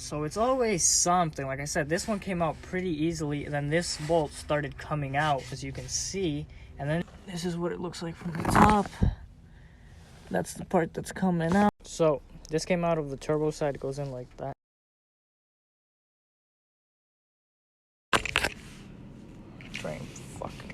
So it's always something. Like I said, this one came out pretty easily, and then this bolt started coming out, as you can see. And then this is what it looks like from the top. That's the part that's coming out. So this came out of the turbo side. It goes in like that. Frame fucking.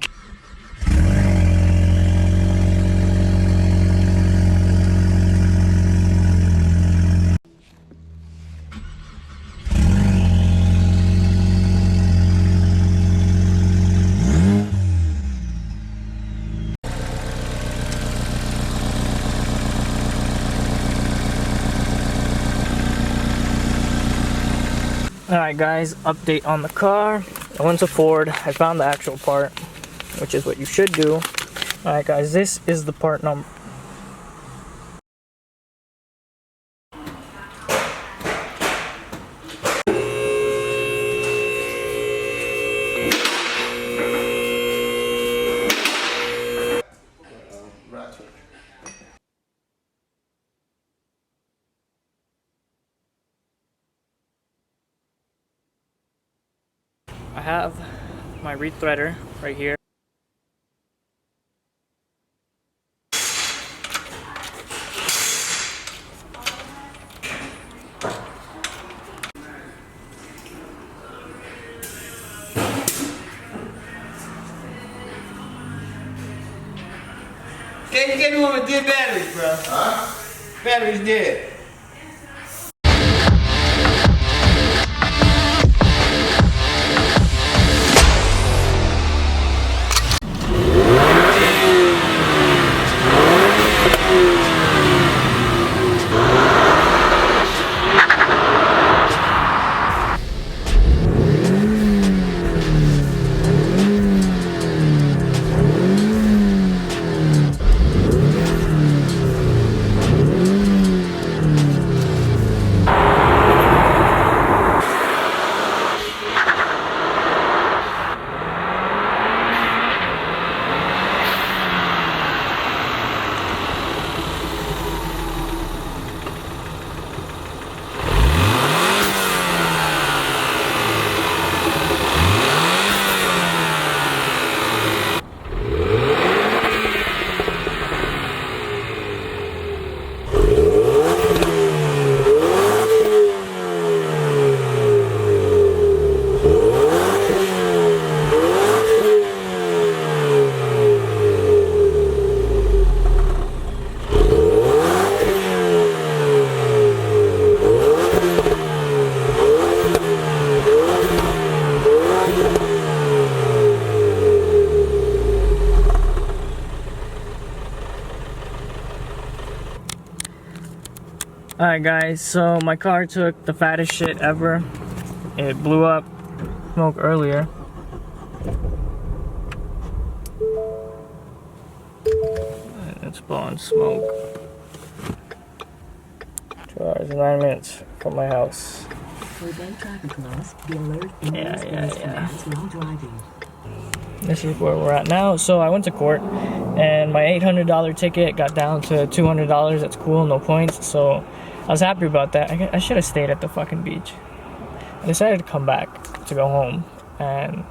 Alright guys, update on the car. I went to Ford, I found the actual part, which is what you should do. Alright guys, this is the part number. I have my rethreader right here. Can you get me one with dead batteries, bro? Huh? Battery's dead. Alright guys, so my car took the fattest shit ever. It blew up smoke earlier. It's blowing smoke. 2 hours and 9 minutes from my house. Yeah. This is where we're at now. So I went to court and my $800 ticket got down to $200. That's cool, no points. So I was happy about that. I should have stayed at the fucking beach. I decided to come back to go home, and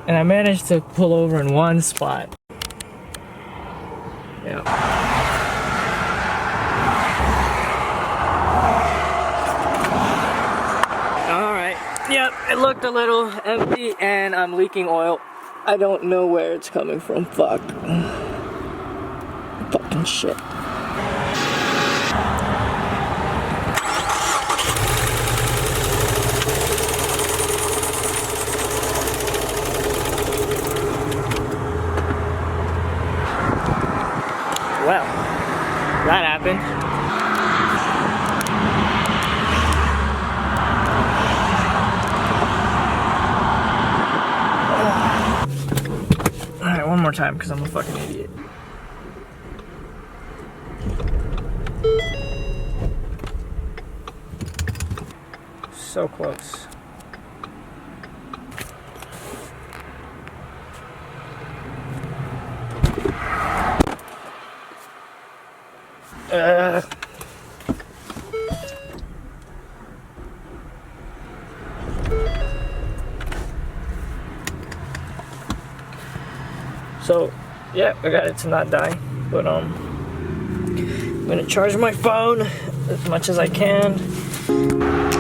I managed to pull over in one spot. Yeah. Alright. Yep, it looked a little empty and I'm leaking oil. I don't know where it's coming from. Fuck. Fucking shit. Well, that happened. Alright, one more time because I'm a fucking idiot. So close. yeah, I got it to not die. But I'm gonna charge my phone as much as I can.